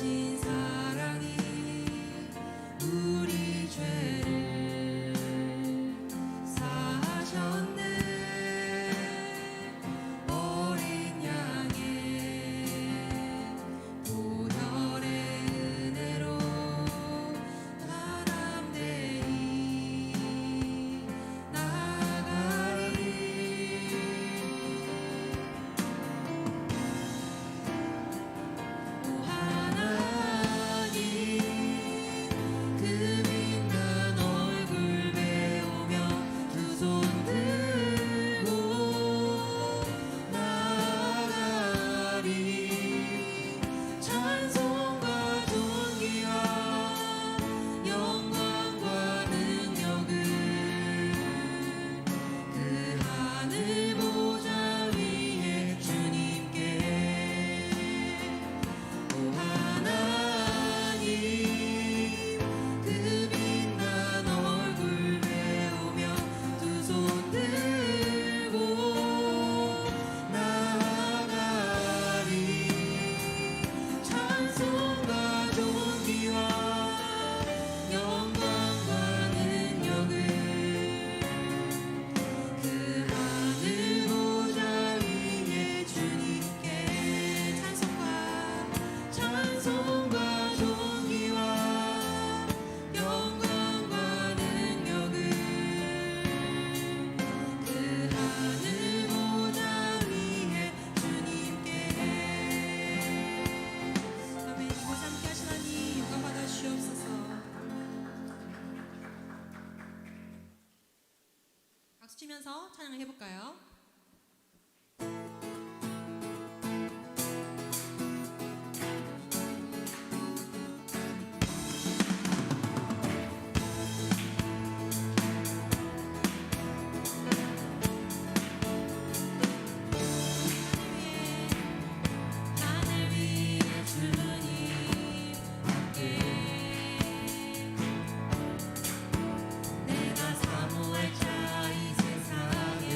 하신 사랑이 우리 죄를 사하셨네. 어린 양의 보혈의 은혜로 나 담대히 나아가리. 오 하나님, 그 빛난 얼굴 배우며 두 손 들고 나아가리. 찬송과 존귀와 영광과 능력을 그 하늘 보좌 위에 주님께. 오 하나님, 그 빛난 얼굴 배우며 두 손 들고 나아가리. 찬송과 존귀와 영광과 능력을 그 하늘 보좌 위에 주님께. 찬송과 존귀와 영광과 능력을 그 하늘 보좌 위에 주님께. 아멘. 이곳 함께 하신 하나님 영광 받아 주시옵소서. 박수 치면서 찬양을 해볼까요? 하늘 위에 주님 함께. 내가 사모할 자 이 세상에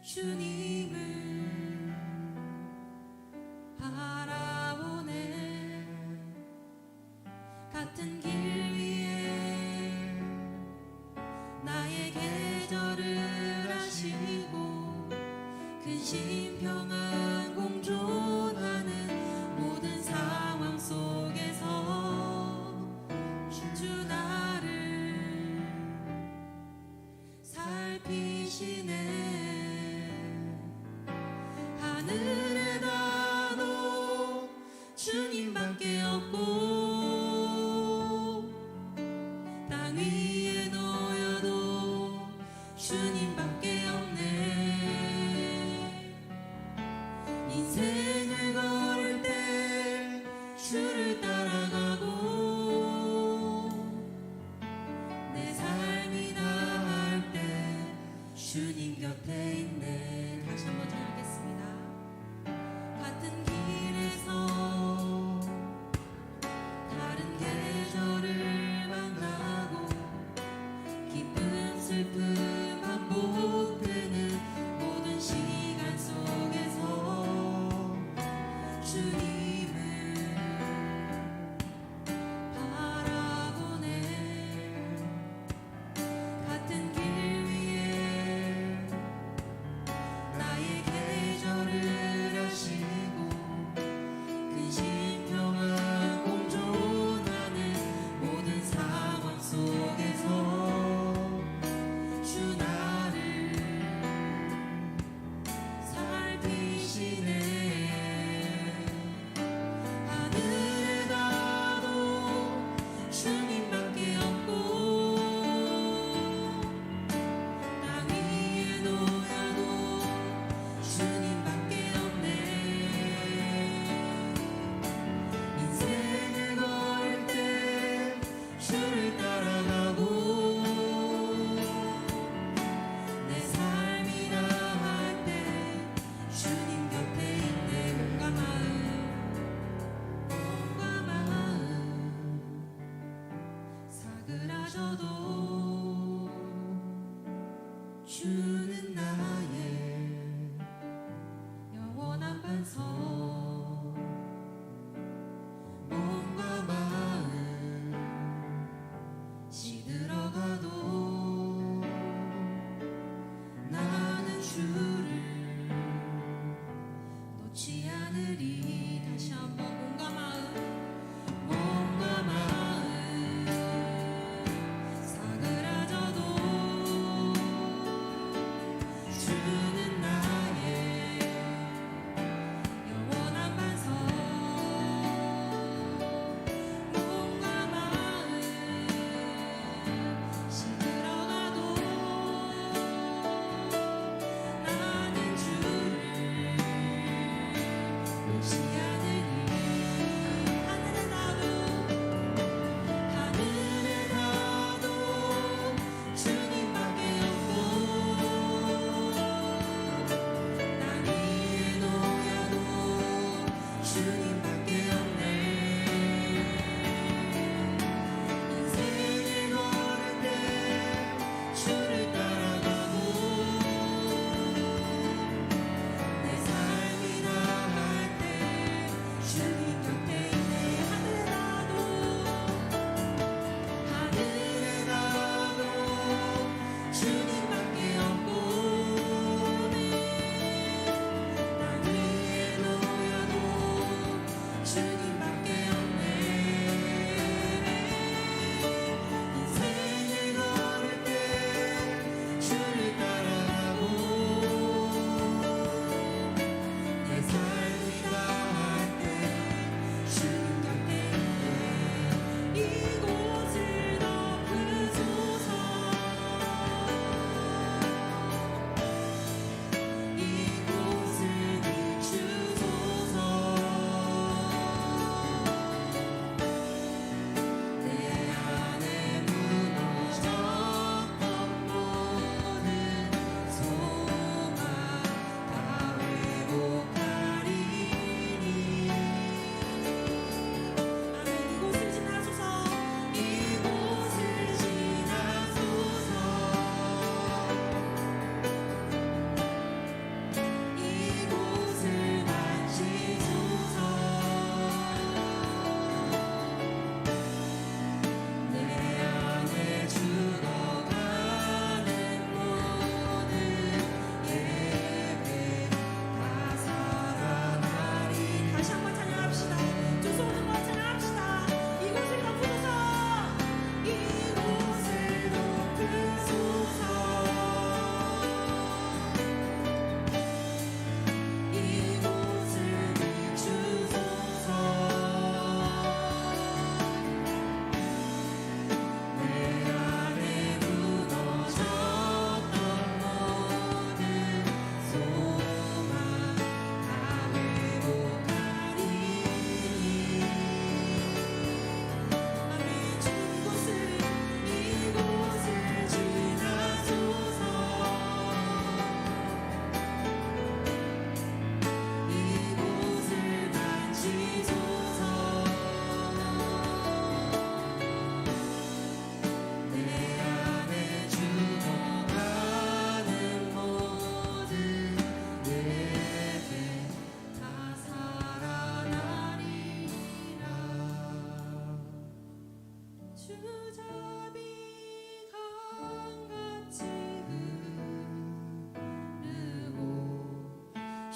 주님을 바라보네. 같은 길 위에 나의 계절을 하시고 근심 평안 공존하는 모든 상황 속에서 주 나를 살피시네. 하늘에 나도 주님밖에 없고 땅 위에 놓여도 주님밖에 없네. 인생을 걸을 때 주를 따라가고 내 삶이 나갈 때 주님 곁에 있네. 다시 한번 전하겠습니다. 같은 길에서 다른 계절을 만나고 기쁨 슬픔 반복되는 모든 시간 속에서 주님을 바라보네. 같은 길 위에 나의 계절을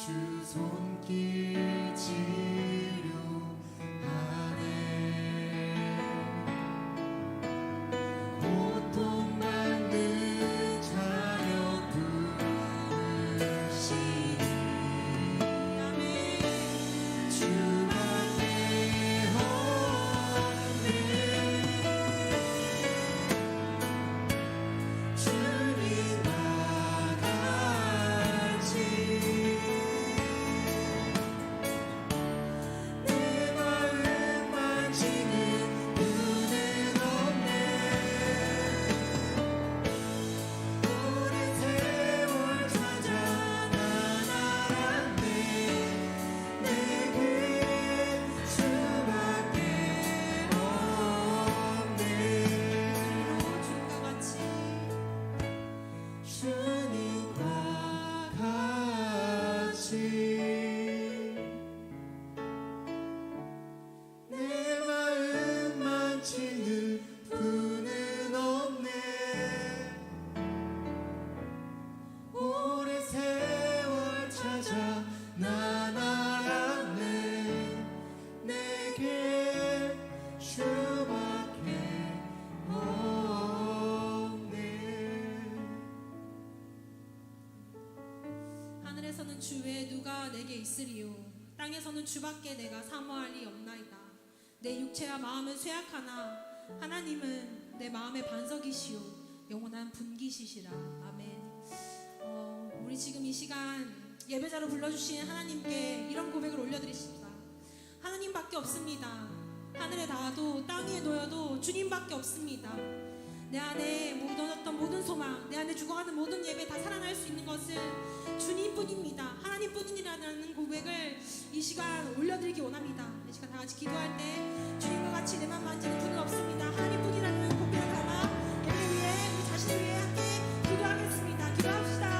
주 손길 치료하네. 고통받는 자녀 부르시니 아멘. 주밖에 없네. 주님과 같이 내 마음 만지는 분은 없네. 오랜 세월 찾아 난 알았네. 내게 수밖에 없네. 주님과 같이 주님과 같이 내 마음 만지는 분은 없네. 오랜 세월 찾아 난 알았네. 내게 주밖에 없네. 하늘에서는 주 외에 누가 내게 있으리요. 땅에서는 주밖에 내가 사모할 리 없나이다. 내 육체와 마음은 쇠약하나 하나님은 내 마음의 반석이시요 영원한 분기시시라. 아멘. 우리 지금 이 시간 예배자로 불러주신 하나님께 이런 고백을 올려드리십니다. 하나님밖에 없습니다. 하늘에 닿아도 땅 위에 놓여도 주님밖에 없습니다. 내 안에 묻어놨던 모든 소망, 내 안에 죽어가는 모든 예배 다 살아날 수 있는 것은 주님뿐입니다. 하나님뿐이라는 고백을 이 시간 올려드리기 원합니다. 이 시간 다 같이 기도할 때 주님과 같이 내만 만지는 분은 없습니다. 하나님뿐이라는 고백을 담아 예배 위에 우리 자신을 위해 함께 기도하겠습니다. 기도합시다.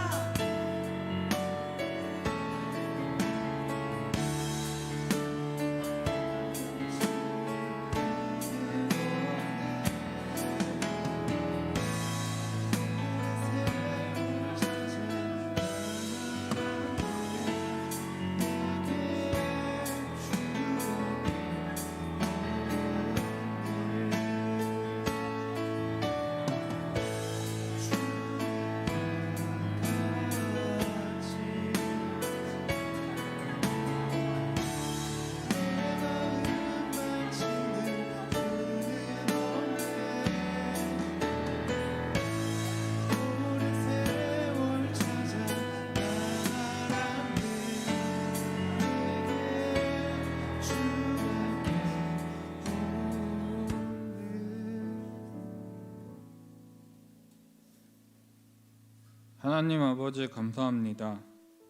하나님 아버지 감사합니다.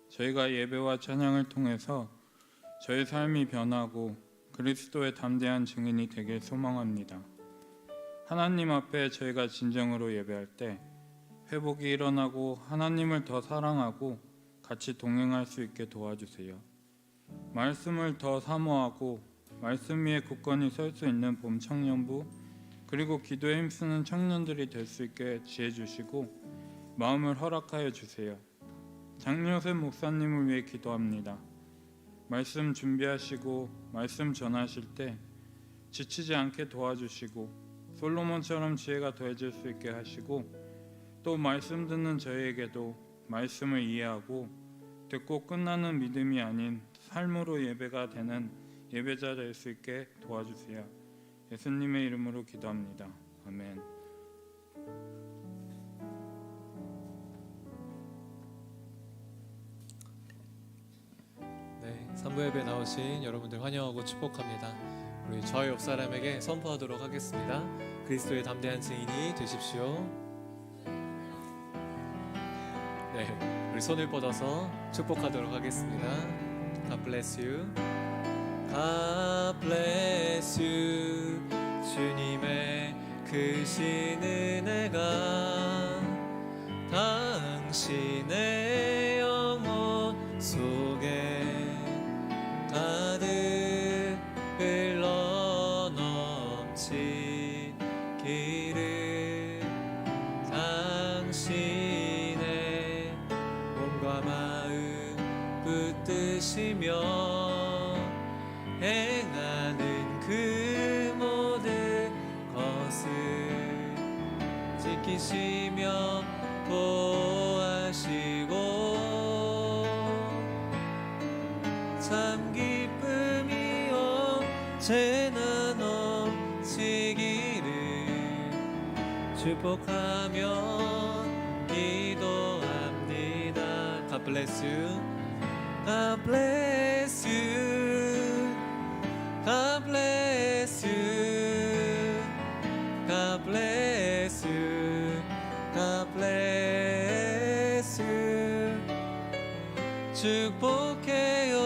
저희가 예배와 찬양을 통해서 저희 삶이 변하고 그리스도의 담대한 증인이 되길 소망합니다. 하나님 앞에 저희가 진정으로 예배할 때 회복이 일어나고 하나님을 더 사랑하고 같이 동행할 수 있게 도와주세요. 말씀을 더 사모하고 말씀 위에 굳건히 설 수 있는 봄 청년부 그리고 기도에 힘쓰는 청년들이 될 수 있게 지혜 주시고 마음을 허락하여 주세요. 장요셉 목사님을 위해 기도합니다. 말씀 준비하시고 말씀 전하실 때 지치지 않게 도와주시고 솔로몬처럼 지혜가 더해질 수 있게 하시고 또 말씀 듣는 저희에게도 말씀을 이해하고 듣고 끝나는 믿음이 아닌 삶으로 예배가 되는 예배자 될 수 있게 도와주세요. 예수님의 이름으로 기도합니다. 아멘. 네, 3부 예배 나오신 여러분들 환영하고 축복합니다. 우리 저희 옆 사람에게 선포하도록 하겠습니다. 그리스도의 담대한 증인이 되십시오. 네, 우리 손을 뻗어서 축복하도록 하겠습니다. God bless you. God bless you. 주님의 크신 은혜가 당신의 영혼 속에 가득 흘러 넘치기를 당신의 몸과 마음 붙들고 지키시며 행하는 그 모든 것을 지키시며 보호하시고 참 기쁨이 언제나 넘치기를 축복하며 기도합니다. God bless you. God bless you. God bless you. God bless you. God bless you. 축복해요.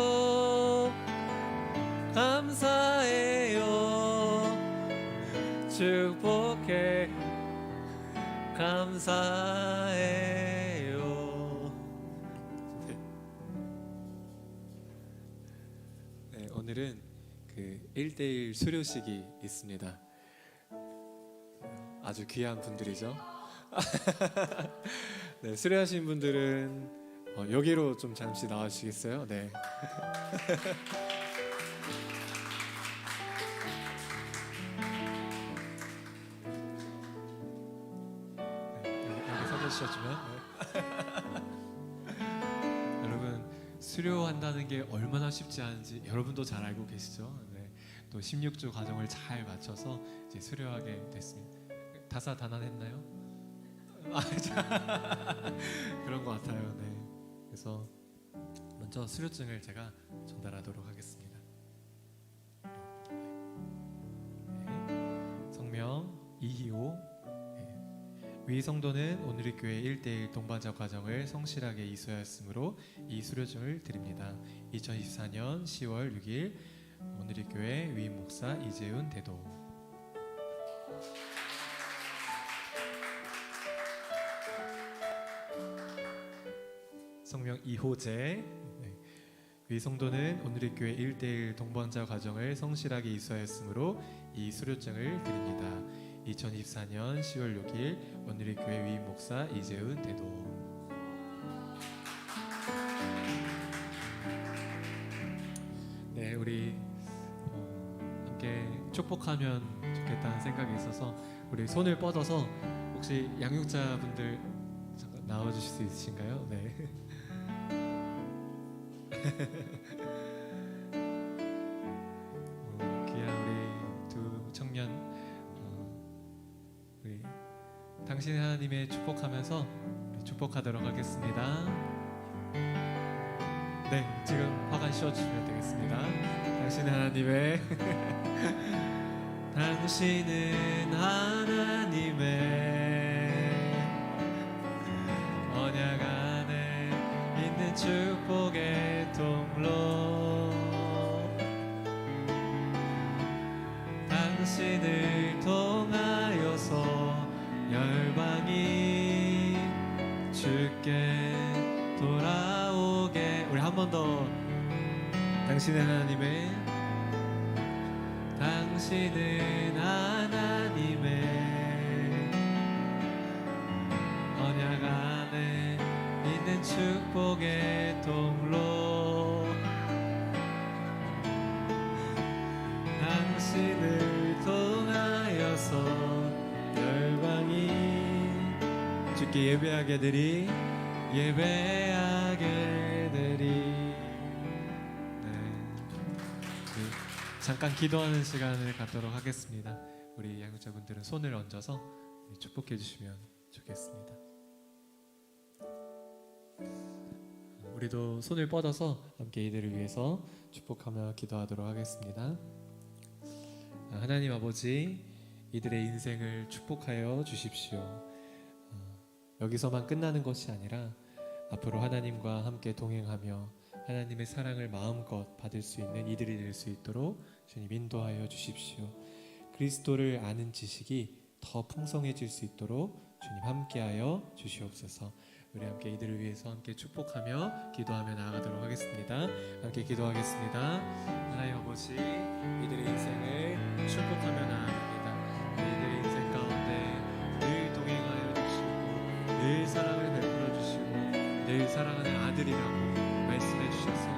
감사해요. 축복해. 감사해요. 네, 오늘은 그 1대1 수료식이 있습니다. 아주 귀한 분들이죠. 네, 수료하신 분들은 여기로 좀 잠시 나와주시겠어요? 네. 여기 서주시면 여러분, 수료한다는 게 얼마나 쉽지 않은지 여러분도 잘 알고 계시죠? 네. 또 16주 과정을 잘 마쳐서 이제 수료하게 됐습니다. 다사다난했나요? 그런 것 같아요. 네. 그래서 먼저 수료증을 제가 전달하도록 하겠습니다. 네. 성명 이희호. 위 성도는 오늘의 교회 1대1 동반자 과정을 성실하게 이수하였으므로 이 수료증을 드립니다. 2024년 10월 6일 오늘의 교회 위임 목사 이재훈 대도. 성명 이호재. 위 성도는 오늘의 교회 1대1 동반자 과정을 성실하게 이수하였으므로 이 수료증을 드립니다. 2024년 10월 6일 오늘의 교회 위임 목사 이재훈 대도. 네, 우리 함께 축복하면 좋겠다는 생각이 있어서 우리 손을 뻗어서 혹시 양육자분들 잠깐 나와주실 수 있으신가요? 네. 귀한 우리 두 청년, 우리 당신 하나님의 축복하면서 축복하도록 하겠습니다. 네, 지금 화관 씌워주시면 되겠습니다. 당신 하나님의 당신은 하나님의 언약 안에 있는 축복의 통로, 당신을 통하여서 열방이 주께 돌아오게. 우리 한 번 더. 당신은 하나님의, 당신은 하나님의 언약 안에 있는 축복의 통로, 당신을 통하여서 열방이 주께 예배하게 되리, 예배하게 되리. 잠깐 기도하는 시간을 갖도록 하겠습니다. 우리 양육자분들은 손을 얹어서 축복해 주시면 좋겠습니다. 우리도 손을 뻗어서 함께 이들을 위해서 축복하며 기도하도록 하겠습니다. 하나님 아버지, 이들의 인생을 축복하여 주십시오. 여기서만 끝나는 것이 아니라 앞으로 하나님과 함께 동행하며 하나님의 사랑을 마음껏 받을 수 있는 이들이 될 수 있도록 주님 인도하여 주십시오. 그리스도를 아는 지식이 더 풍성해질 수 있도록 주님 함께하여 주시옵소서. 우리 함께 이들을 위해서 함께 축복하며 기도하며 나아가도록 하겠습니다. 함께 기도하겠습니다. 하나님 아버지, 이들의 인생을 축복하며 나아갑니다. 이들의 인생 가운데 늘 동행하여 주시고 늘 사랑을 베풀어 주시고 늘 사랑하는 아들이라고 말씀해 주셔서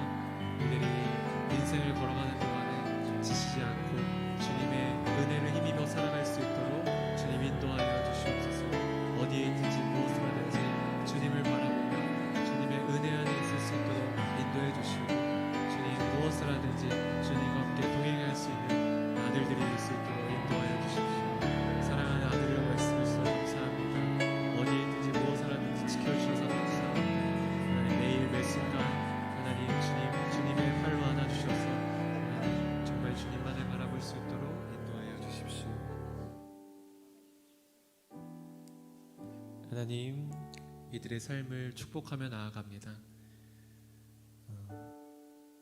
하나님, 이들의 삶을 축복하며 나아갑니다.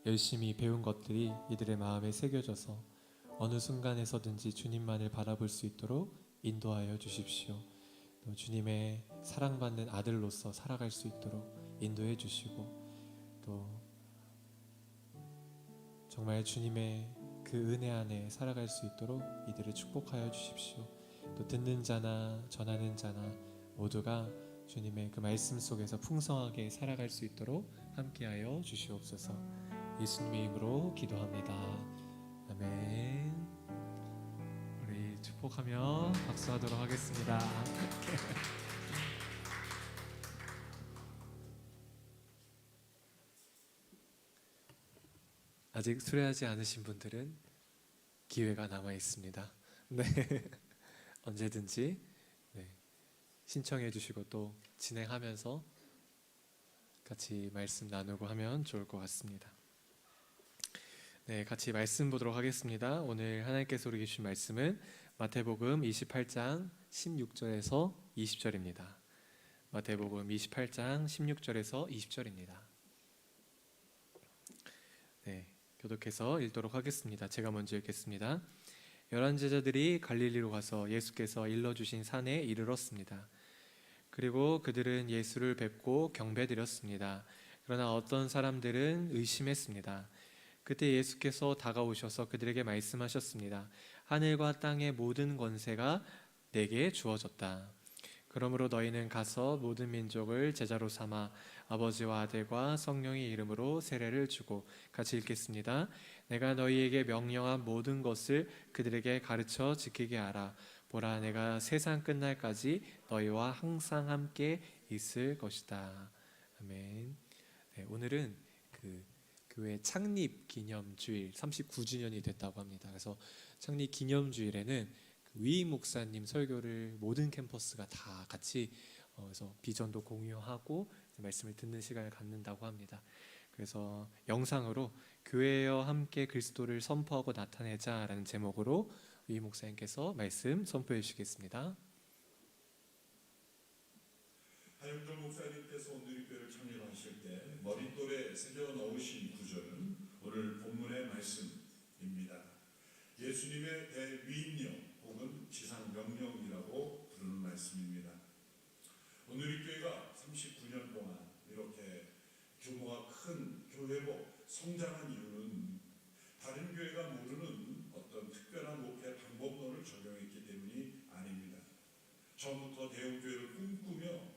열심히 배운 것들이 이들의 마음에 새겨져서 어느 순간에서든지 주님만을 바라볼 수 있도록 인도하여 주십시오. 또 주님의 사랑받는 아들로서 살아갈 수 있도록 인도해 주시고, 또 정말 주님의 그 은혜 안에 살아갈 수 있도록 이들을 축복하여 주십시오. 또 듣는 자나 전하는 자나 모두가 주님의 그 말씀 속에서 풍성하게 살아갈 수 있도록 함께하여 주시옵소서. 예수님의 이름으로 기도합니다. 아멘. 우리 축복하며 박수하도록 하겠습니다. 아직 수료하지 않으신 분들은 기회가 남아 있습니다. 네. 언제든지 신청해 주시고 또 진행하면서 같이 말씀 나누고 하면 좋을 것 같습니다. 네, 같이 말씀 보도록 하겠습니다. 오늘 하나님께서 우리에게 주신 말씀은 마태복음 28장 16절에서 20절입니다. 마태복음 28장 16절에서 20절입니다. 네, 교독해서 읽도록 하겠습니다. 제가 먼저 읽겠습니다. 11 제자들이 갈릴리로 가서 예수께서 일러주신 산에 이르렀습니다. 그리고 그들은 예수를 뵙고 경배드렸습니다. 그러나 어떤 사람들은 의심했습니다. 그때 예수께서 다가오셔서 그들에게 말씀하셨습니다. 하늘과 땅의 모든 권세가 내게 주어졌다. 그러므로 너희는 가서 모든 민족을 제자로 삼아 아버지와 아들과 성령의 이름으로 세례를 주고, 같이 읽겠습니다. 내가 너희에게 명령한 모든 것을 그들에게 가르쳐 지키게 하라. 보라, 내가 세상 끝날까지 너희와 항상 함께 있을 것이다. 아멘. 네, 오늘은 교회 창립 기념주일 39주년이 됐다고 합니다. 그래서 창립 기념주일에는 위임 목사님 설교를 모든 캠퍼스가 다 같이 그래서 비전도 공유하고 말씀을 듣는 시간을 갖는다고 합니다. 그래서 영상으로 교회여 함께 그리스도를 선포하고 나타내자라는 제목으로 위임 목사님께서 말씀 선포해 주시겠습니다. 하영종 목사님께서 온누리교회를 창립하실 때 머릿돌에 새겨 넣으신 구절은 오늘 본문의 말씀입니다. 예수님의 대위임령 혹은 지상명령이라고 부르는 말씀입니다. 온누리교회가 39년 동안 이렇게 규모가 큰 교회로 성장한 이유는 다른 교회가 모르는 어떤 특별한 목회 방법론을 적용했기 때문이 아닙니다. 처음부터 대형교회를 꿈꾸며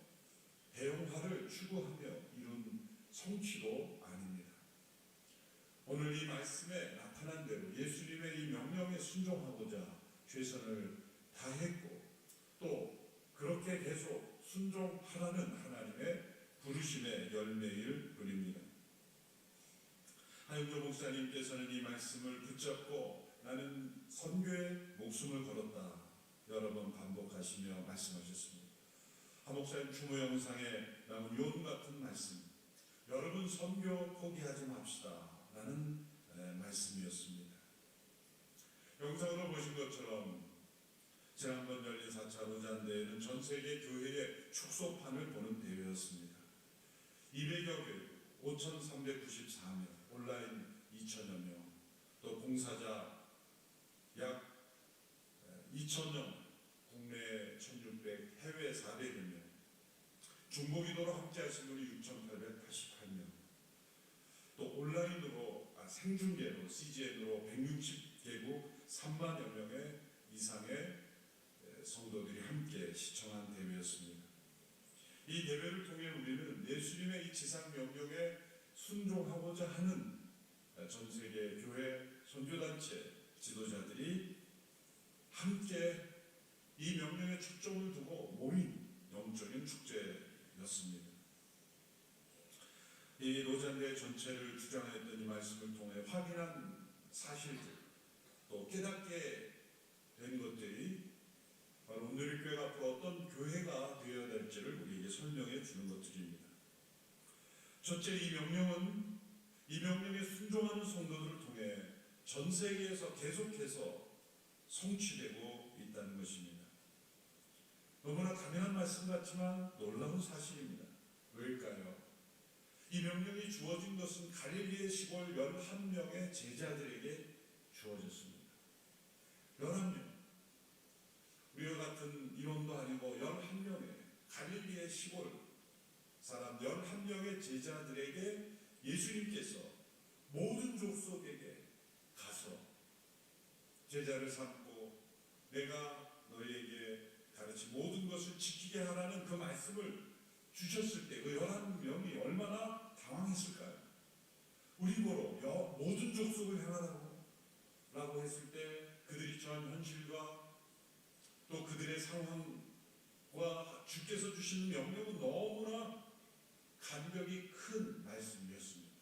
대형화를 추구하며 이룬 성취도 아닙니다. 오늘 이 말씀에 나타난 대로 예수님의 이 명령에 순종하고자 최선을 다했고, 또 그렇게 계속 순종하라는 하나님의 부르심의 열매일 뿐입니다. 하영조 목사님께서는 이 말씀을 붙잡고 나는 선교에 목숨을 걸었다 여러 번 반복하시며 말씀하셨습니다. 하 목사님 추모 영상에 나온 요한 같은 말씀, 여러분 선교 포기하지 맙시다 라는 말씀이었습니다. 영상으로 보신 것처럼 지난번 열린 4차 로잔대회는 전 세계 교회의 축소판을 보는 대회였습니다. 200여 교회, 5,394명, 온라인 2,000여 명, 또 봉사자 약 2,000명, 국내 1,600, 해외 400여 명, 중보기도로 함께 하신 분이 6,888명, 또 온라인으로 생중계로 CGN으로 160개국 3만여 명의 이상의 성도들이 함께 시청한 대회였습니다. 이 대회를 통해 우리는 예수님의 이 지상 명령에 순종하고자 하는 전 세계 교회 선교단체 지도자들이 함께 이 명령에 초점을 두고 모인 영적인 축제였습니다. 이 로잔대 전체를 주장했던 이 말씀을 통해 확인한 사실들, 또 깨닫게 된 것들이 바로 온누리교회가 앞으로 어떤 교회가 되어야 될지를 우리에게 설명해 주는 것들입니다. 첫째, 이 명령에 순종하는 성도들을 통해 전 세계에서 계속해서 성취되고 있다는 것입니다. 너무나 당연한 말씀 같지만 놀라운 사실입니다. 왜일까요? 이 명령이 주어진 것은 갈릴리의 시골 11명의 제자들에게 주어졌습니다. 11명. 우리와 같은 인원도 아니고 11명의 갈릴리의 시골 사람 11명의 제자들에게 예수님께서 모든 족속에게 가서 제자를 삼고 내가 너희에게 가르친 모든 것을 지키게 하라는 그 말씀을 주셨을 때 그 11명이 얼마나 당황했을까요? 우리 보러 모든 족속을 향하라고 라고 했을 때 그들이 처한 현실과 또 그들의 상황과 주께서 주시는 명령은 너무나 간격이 큰 말씀이었습니다.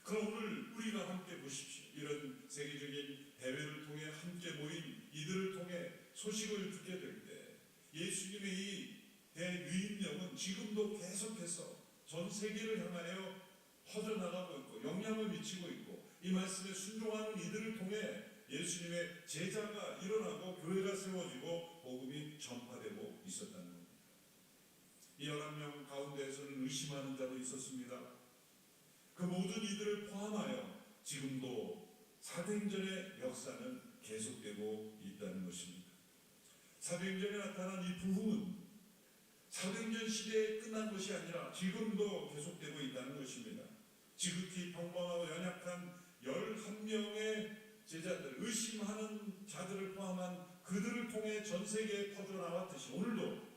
그럼 오늘 우리가 함께 보십시오. 이런 세계적인 대회를 통해 함께 모인 이들을 통해 소식을 듣게 될 때 예수님의 이 대유인령은 지금도 계속해서 전 세계를 향하여 퍼져나가고 있고 영향을 미치고 있고 이 말씀에 순종하는 이들을 통해 예수님의 제자가 일어나고 교회가 세워지고 복음이 전파되고 있었다는 겁니다. 이 11명 가운데에서는 의심하는 자도 있었습니다. 그 모든 이들을 포함하여 지금도 사도행전의 역사는 계속되고 있다는 것입니다. 사도행전에 나타난 이 부흥은 사도행전 시대에 끝난 것이 아니라 지금도 계속되고 있다는 것입니다. 지극히 평범하고 연약한 11명의 제자들, 의심하는 자들을 포함한 그들을 통해 전 세계에 퍼져나왔듯이 오늘도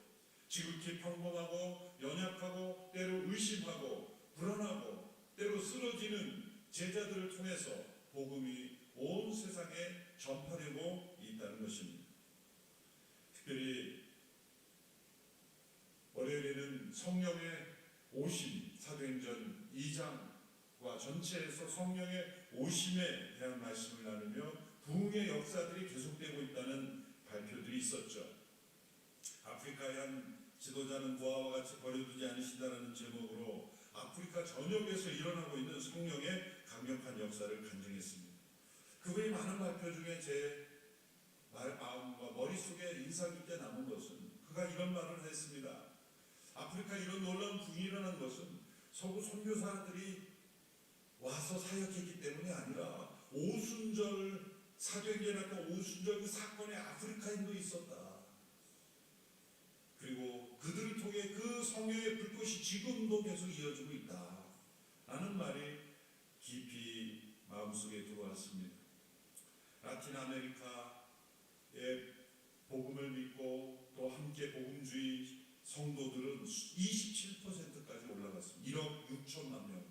지극히 평범하고 연약하고 때로 의심하고 불안하고 때로 쓰러지는 제자들을 통해서 복음이 온 세상에 전파되고 있다는 것입니다. 특별히 월요일에는 성령의 오심, 사도행전 2장과 전체에서 성령의 오심에 대한 말씀을 나누며 부흥의 역사들이 계속되고 있다는 발표들이 있었죠. 아프리카의 한 지도자는 보아와 같이 버려두지 않으신다라는 제목으로 아프리카 전역에서 일어나고 있는 성령의 강력한 역사를 간증했습니다. 그 외에 많은 발표 중에 제 마음과 머릿속에 인상 깊게 남은 것은 그가 이런 말을 했습니다. 아프리카 이런 놀라운 부흥이 일어난 것은 서구 선교사들이 와서 사역했기 때문이 아니라 오순절 사도행전에 나타난 오순절 그 사건에 아프리카인도 있었다. 그리고 그들을 통해 그 성령의 불꽃이 지금도 계속 이어지고 있다. 라는 말이 깊이 마음속에 들어왔습니다. 라틴 아메리카의 복음을 믿고 또 함께 복음주의 성도들은 27%까지 올라갔습니다. 1억 6천만 명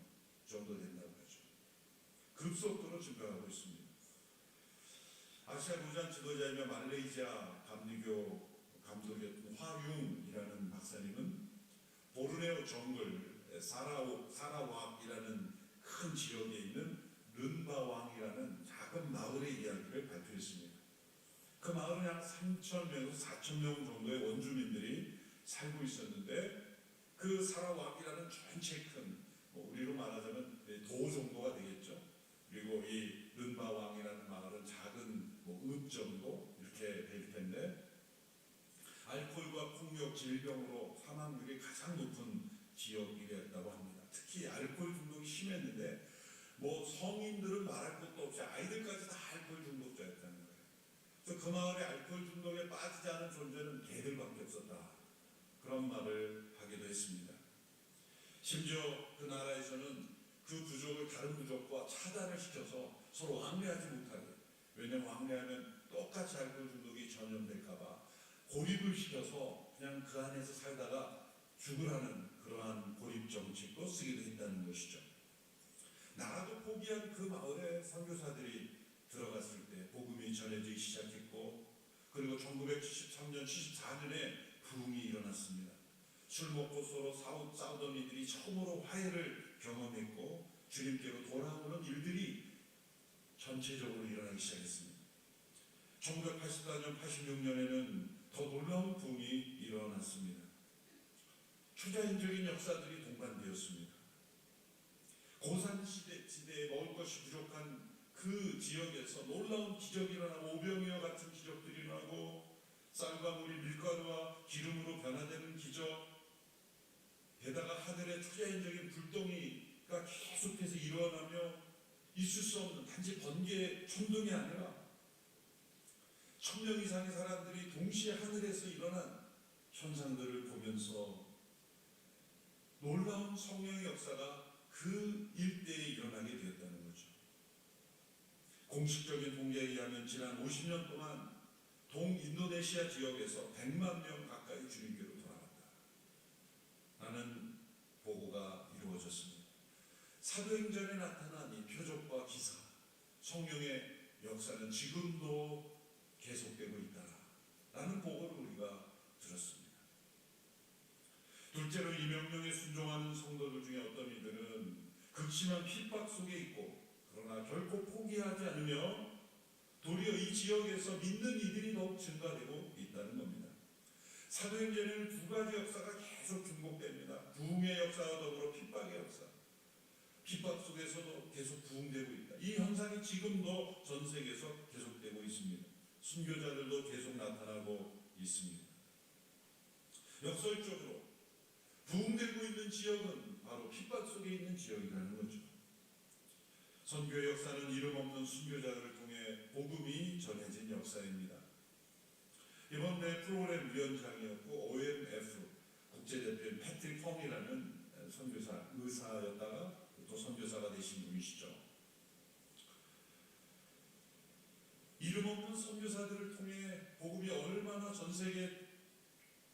정도 된다고 하죠. 급속도로 증가하고 있습니다. 아시아 무장 지도자이며 말레이시아 감리교 감독이었던 화융이라는 박사님은 보르네오 정글 사라왁이라는 큰 지역에 있는 른바왕이라는 작은 마을의 이야기를 발표했습니다. 그 마을은 약 3,000명에서 4,000명 정도의 원주민들이 살고 있었는데 그 사라왁이라는 전체 큰 우리로 말하자면 도 정도가 되겠죠. 그리고 이 른바왕이라는 마을은 작은 읍 정도 이렇게 될 텐데 알코올과 폭력 질병으로 사망률이 가장 높은 지역이었다고 합니다. 특히 알코올 중독이 심했는데 성인들은 말할 것도 없이 아이들까지 다 알코올 중독자였다는 거예요. 그래서 그 마을에 알코올 중독에 빠지지 않은 존재는 개들밖에 없었다. 그런 말을 하기도 했습니다. 심지어 그 나라에서는 그 부족을 다른 부족과 차단을 시켜서 서로 왕래하지 못하게, 왜냐하면 왕래하면 똑같이 알코올 중독이 전염될까봐 고립을 시켜서 그냥 그 안에서 살다가 죽으라는 그러한 고립 정책도 쓰기도 했다는 것이죠. 나라도 포기한 그 마을에 선교사들이 들어갔을 때 복음이 전해지기 시작했고, 그리고 1973년, 74년에 부흥이 일어났습니다. 술 먹고 서로 싸우던 이들이 처음으로 화해를 경험했고 주님께로 돌아오는 일들이 전체적으로 일어나기 시작했습니다. 1984년, 86년에는 더 놀라운 부흥이 일어났습니다. 초자연적인 역사들이 동반되었습니다. 고산지대에 먹을 것이 부족한 그 지역에서 놀라운 기적이 일어나고 오병이어 같은 기적들이 일어나고 쌀과 물이 밀가루와 기름으로 변화되는 기적, 게다가 하늘의 초자연적인 불덩이가 계속해서 일어나며 있을 수 없는 단지 번개의 천둥이 아니라 1000명 이상의 사람들이 동시에 하늘에서 일어난 현상들을 보면서 놀라운 성령의 역사가 그 일대에 일어나게 되었다는 거죠. 공식적인 통계에 의하면 지난 50년 동안 동인도네시아 지역에서 100만 명 가까이 주님께로 돌아갔다라는 보고가 이루어졌습니다. 사도행전에 나타난 이 표적과 기사, 성령의 역사는 지금도 계속되고 있다라는 보고를 우리가 들었습니다. 둘째로 이 명령에 순종하는 성도들 중에 어떤 이들은 극심한 핍박 속에 있고 그러나 결코 포기하지 않으며 도리어 이 지역에서 믿는 이들이 더욱 증가되고 있다는 겁니다. 사도행전에는 두 가지 역사가 계속 중복됩니다. 부흥의 역사와 더불어 핍박의 역사. 핍박 속에서도 계속 부흥되고 있다. 이 현상이 지금도 전 세계에서 계속되고 있습니다. 순교자들도 계속 나타나고 있습니다. 역설적으로 부흥되고 있는 지역은 바로 핍박 속에 있는 지역이라는 거죠. 선교의 역사는 이름 없는 순교자들을 통해 복음이 전해진 역사입니다. 이번 내 프로그램 위원장이었고 OMF 국제대표인 패트릭 펑이라는 선교사, 의사였다가 또 선교사가 되신 분이시죠. 이름 없는 선교사들을 통해 복음이 얼마나 전 세계에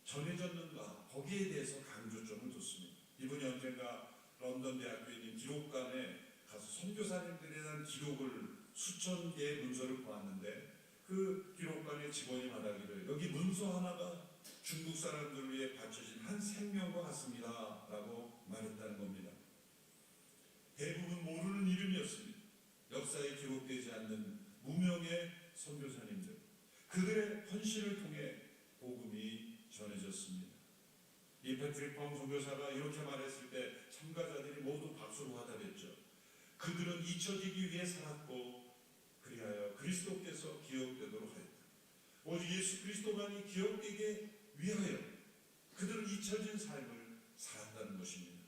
전해졌는가 거기에 대해서 강조점을 뒀습니다. 이분이 언젠가 런던 대학교에 있는 기록관에 가서 선교사님들에 대한 기록을 수천 개의 문서를 보았는데 그 기록관의 직원이 말하기를 여기 문서 하나가 중국 사람들을 위해 바쳐진 한 생명과 같습니다 라고 말했다는 겁니다. 대부분 모르는 이름이었습니다. 역사에 기록되지 않는 무명의 선교사님들, 그들의 헌신을 통해 복음이 전해졌습니다. 이 패트릭 펑 선교사가 이렇게 말했을 때 참가자들이 모두 박수로 화답했죠. 그들은 잊혀지기 위해 살았고 그리하여 그리스도께서 기억되도록 하였다. 오직 예수 그리스도만이 기억되게 위하여 그들은 잊혀진 삶을 살았다는 것입니다.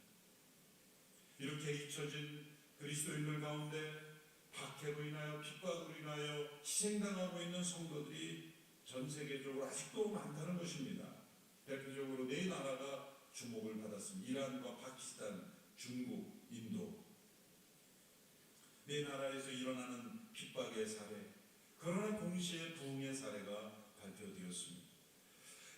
이렇게 잊혀진 그리스도인들 가운데 박해로 인하여 핍박으로 인하여 희생당하고 있는 성도들이 전 세계적으로 아직도 많다는 것입니다. 대표적으로 네 나라가 주목을 받았습니다. 이란과 파키스탄, 중국, 인도. 네 나라에서 일어나는 핍박의 사례, 그러나 동시에 부흥의 사례가 발표되었습니다.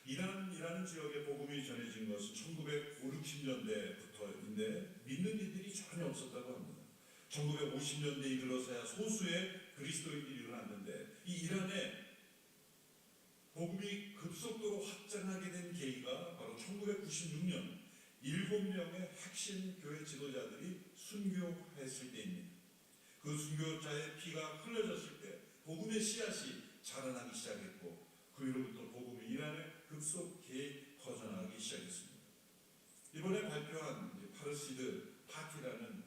이란이라는 지역에 복음이 전해진 것은 1950년대부터인데 믿는 이들이 전혀 없었다고 합니다. 1950년대에 이르러서야 소수의 그리스도인들이 일어났는데 이 이란에 복음이 급속도로 확장하게 된 계기가 바로 1996년 7명의 핵심 교회 지도자들이 순교했을 때입니다. 그 순교자의 피가 흘려졌을 때 복음의 씨앗이 자라나기 시작했고 그 이후로부터 복음이 이란에 급속히 퍼져나가기 시작했습니다. 이번에 발표한 파르시드 파티라는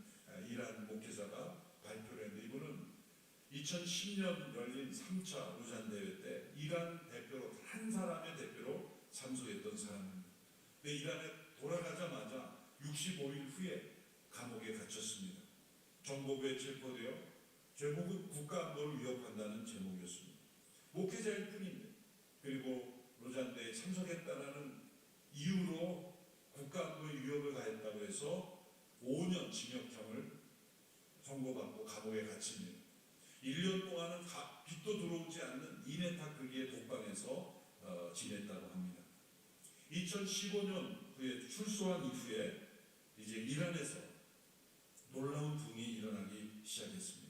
이란 목회자가 발표를 했는데 이분은 2010년 열린 3차 루잔 대회 때 이란 대표로 한 사람의 대표로 참석했던 사람입니다. 근데 이란에 돌아가자마자 65일 후에 감옥에 갇혔습니다. 정보부에 체포되어 제목은 국가안보를 위협한다는 제목이었습니다. 목회자일 뿐인데 그리고 루잔대에 참석했다는 이유로 국가안보의 위협을 가했다고 해서 5년 징역형을 선고받고 감옥에 갇힙니다. 1년 동안은 빛도 들어오지 않는 2m 크기의 독방에서 지냈다고 합니다. 2015년 후에 출소한 이후에 이제 이란에서 놀라운 붕이 일어나기 시작했습니다.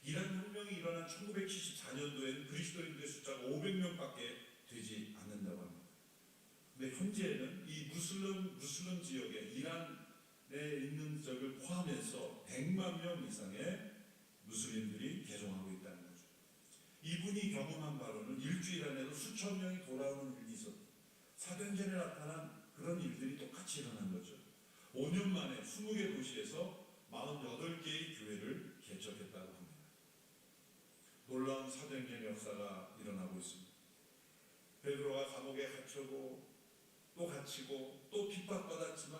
이란 혁명이 일어난 1974년도에는 그리스도인들의 숫자가 500명밖에 되지 않는다고 합니다. 근데 현재는 이 무슬림 지역에 이란에 있는 지역을 포함해서 100만 명 이상의 무슬림들이 개종하고 있다는 거죠. 이분이 경험한 바로는 일주일 안에도 수천 명이 돌아오는 일이 있었고 사도행전에 나타난 그런 일들이 똑같이 일어난 거죠. 5년 만에 20개 도시에서 48개의 교회를 개척했다고 합니다. 놀라운 사도행전의 역사가 일어나고 있습니다. 베드로가 감옥에 갇히고 또 갇히고 또 핍박받았지만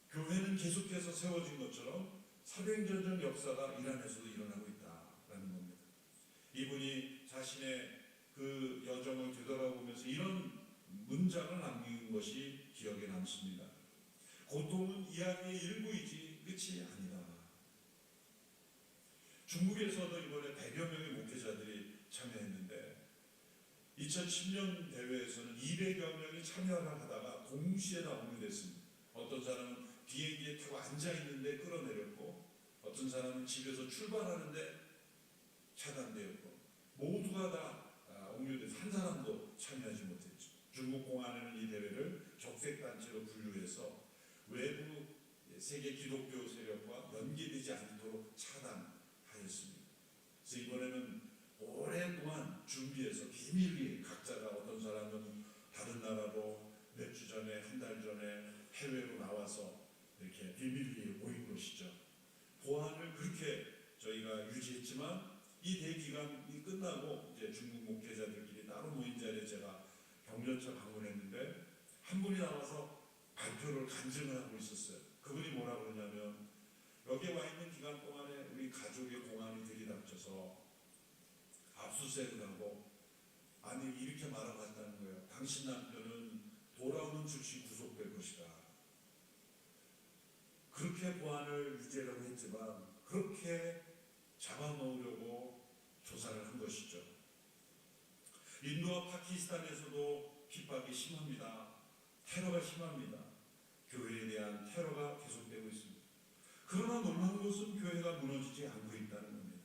교회는 계속해서 세워진 것처럼 사도행전 역사가 이란에서도 일어나고 있다라는 겁니다. 이분이 자신의 그 여정을 되돌아보면서 이런 문장을 남긴 것이 기억에 남습니다. 고통은 이야기의 일부이지 끝이 아니다. 중국에서도 이번에 100여 명의 목회자들이 참여했는데 2010년 대회에서는 200여 명이 참여를 하다가 동시에 다 옥류됐습니다. 어떤 사람은 비행기에 타고 앉아있는데 끌어내렸고 어떤 사람은 집에서 출발하는데 차단되었고 모두가 다 옥류돼서 한 사람도 참여하지 못했죠. 중국 공안에는 이 대회를 적색단체로 분류해서 외부 세계 기독교 세력과 연계되지 않도록 차단하였습니다. 그래서 이번에는 오랫동안 준비해서 비밀리에 각자가 어떤 사람은 다른 나라로 몇 주 전에 한 달 전에 해외로 나와서 이렇게 비밀리에 모인 것이죠. 보안을 그렇게 저희가 유지했지만 이 대기간이 끝나고 이제 중국 목회자들끼리 따로 모인 자리에 제가 경전차 방문했는데 한 분이 나와서 발표를 간증을 하고 있었어요. 그분이 뭐라 그러냐면 여기에 와 있는 기간 동안에 우리 가족의 공안이 들이닥쳐서 압수수색을 하고 아니 이렇게 말하고 갔다는 거예요. 당신 남편은 돌아오는 즉시 구속될 것이다. 그렇게 보안을 유지하려고 했지만 그렇게 잡아놓으려고 조사를 한 것이죠. 인도와 파키스탄에서도 핍박이 심합니다. 테러가 심합니다. 교회에 대한 테러가 계속되고 있습니다. 그러나 놀라운 것은 교회가 무너지지 않고 있다는 겁니다.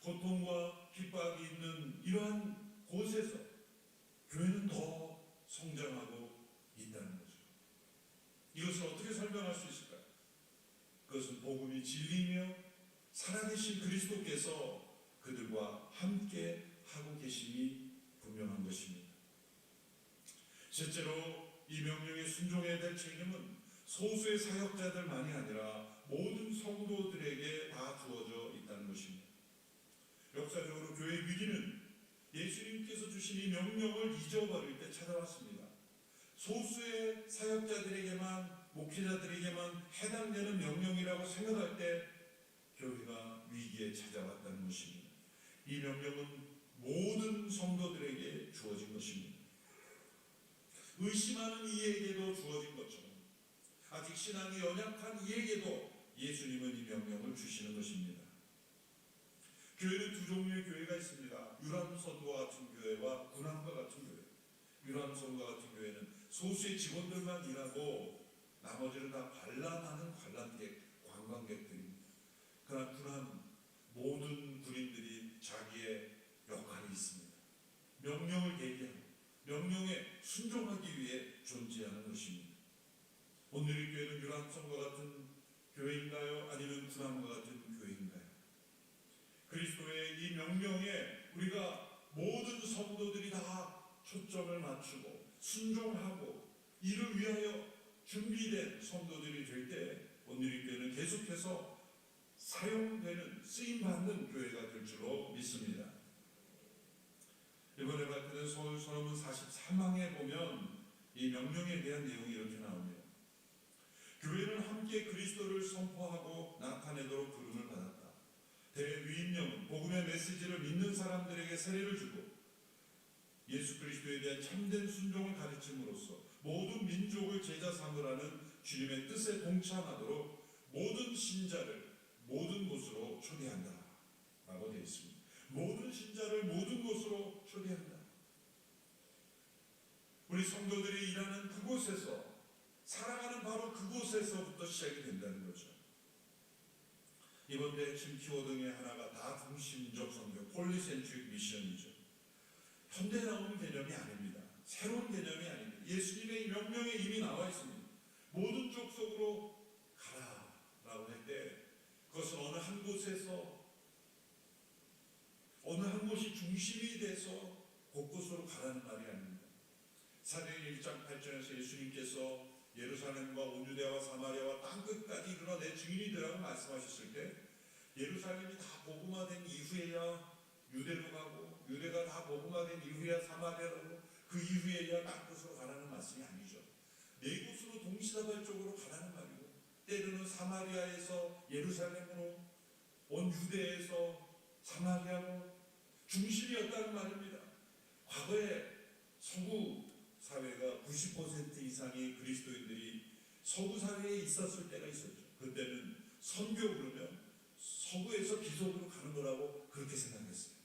고통과 핍박이 있는 이러한 곳에서 교회는 더 성장하고 있다는 거죠. 이것을 어떻게 설명할 수 있을까요? 그것은 복음이 진리며 살아계신 그리스도께서 그들과 함께 하고 계심이 분명한 것입니다. 실제로 이 명령에 순종해야 될 책임은 소수의 사역자들만이 아니라 모든 성도들에게 다 주어져 있다는 것입니다. 역사적으로 교회의 위기는 예수님께서 주신 이 명령을 잊어버릴 때 찾아왔습니다. 소수의 사역자들에게만 목회자들에게만 해당되는 명령이라고 생각할 때 교회가 위기에 찾아왔다는 것입니다. 이 명령은 모든 성도들에게 주어진 것입니다. 의심하는 이에게도 주어진 것처럼 아직 신앙이 연약한 이에게도 예수님은 이 명령을 주시는 것입니다. 교회는 두 종류의 교회가 있습니다. 유람선과 같은 교회와 군함과 같은 교회. 유람선과 같은 교회는 소수의 직원들만 일하고 나머지는 다 관람하는 관람객, 관광객들입니다. 그러나 군함, 모든 군인들이 자기의 역할이 있습니다. 명령을 대기하고 명령에 순종하기 위해 존재하는 것입니다. 오늘의 교회는 유람선과 같은 교회인가요? 아니면 군함과 같은 교회인가요? 그리스도의 이 명령에 우리가 모든 성도들이 다 초점을 맞추고 순종하고 이를 위하여 준비된 성도들이 될 때 오늘의 교회는 계속해서 사용되는 쓰임받는 교회가 될 줄로 믿습니다. 이번에 발표된 서울 선언문 43항에 보면 이 명령에 대한 내용이 이렇게 나옵니다. 교회는 함께 그리스도를 선포하고 나타내도록 부름을 받았다. 대위임령은 복음의 메시지를 믿는 사람들에게 세례를 주고 예수 그리스도에 대한 참된 순종을 가르침으로써 모든 민족을 제자 삼으라는 주님의 뜻에 동참하도록 모든 신자를 모든 곳으로 초대한다 라고 되어 있습니다. 모든 신자를 모든 곳으로 초대한다. 우리 성도들이 일하는 그곳에서 살아가는 바로 그곳에서부터 시작이 된다는 거죠. 이번 대 핵심 키워드의 하나가 다중심적 선교, 폴리센트릭 미션이죠. 현대 나오는 개념이 아닙니다. 새로운 개념이 아닙니다. 예수님의 명령에 이미 나와 있습니다. 모든 족속으로 가라라고 할 때 그것은 어느 한 곳에서 어느 한 곳이 중심이 돼서 곳곳으로 가라는 말이 아닙니다. 사도행전 1장 8절에서 예수님께서 예루살렘과 온 유대와 사마리아와 땅끝까지 이르러 내 증인이 되라고 말씀하셨을 때 예루살렘이 다 복음화된 이후에야 유대로 가고 유대가 다 복음화 된 이후에야 사마리아로 그 이후에야 딴 곳으로 가라는 말씀이 아니죠. 네 곳으로 동시다발적으로 가라는 말이고 때로는 사마리아에서 예루살렘으로 온 유대에서 사마리아로 중심이었다는 말입니다. 과거에 서구 사회가 90% 이상의 그리스도인들이 서구 사회에 있었을 때가 있었죠. 그때는 선교 그러면 서구에서 기독으로 가는 거라고 그렇게 생각했어요.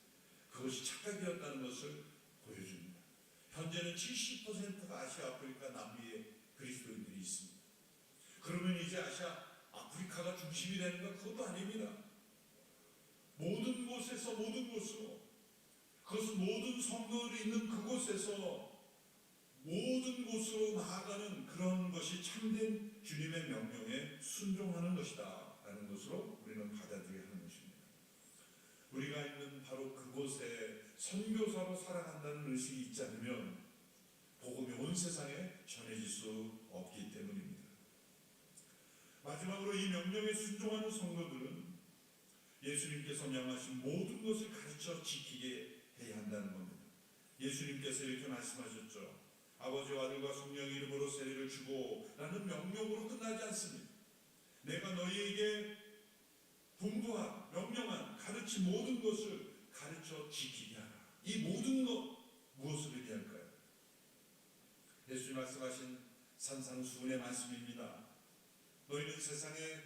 그것이 착각이었다는 것을 보여줍니다. 현재는 70%가 아시아, 아프리카, 남미에 그리스도인들이 있습니다. 그러면 이제 아시아, 아프리카가 중심이 되는가? 그것도 아닙니다. 모든 곳에서 모든 곳으로, 그것은 모든 성도들이 있는 그곳에서 모든 곳으로 나아가는 그런 것이 참된 주님의 명령에 순종하는 것이다 라는 것으로 우리는 받아들여야 하는 것입니다. 우리가 있는 바로 그곳에 선교사로 살아간다는 의식이 있지 않으면 복음이 온 세상에 전해질 수 없기 때문입니다. 마지막으로 이 명령에 순종하는 성도들은 예수님께서 명하신 모든 것을 가르쳐 지키게 해야 한다는 겁니다. 예수님께서 이렇게 말씀하셨죠. 아버지와 아들과 성령의 이름으로 세례를 주고 라는 명령으로 끝나지 않습니다. 내가 너희에게 분부한, 명령한, 가르친 모든 것을 가르쳐 지키게 하라. 이 모든 것 무엇을 의미할까요? 예수님 말씀하신 산상수훈의 말씀입니다. 너희는 세상의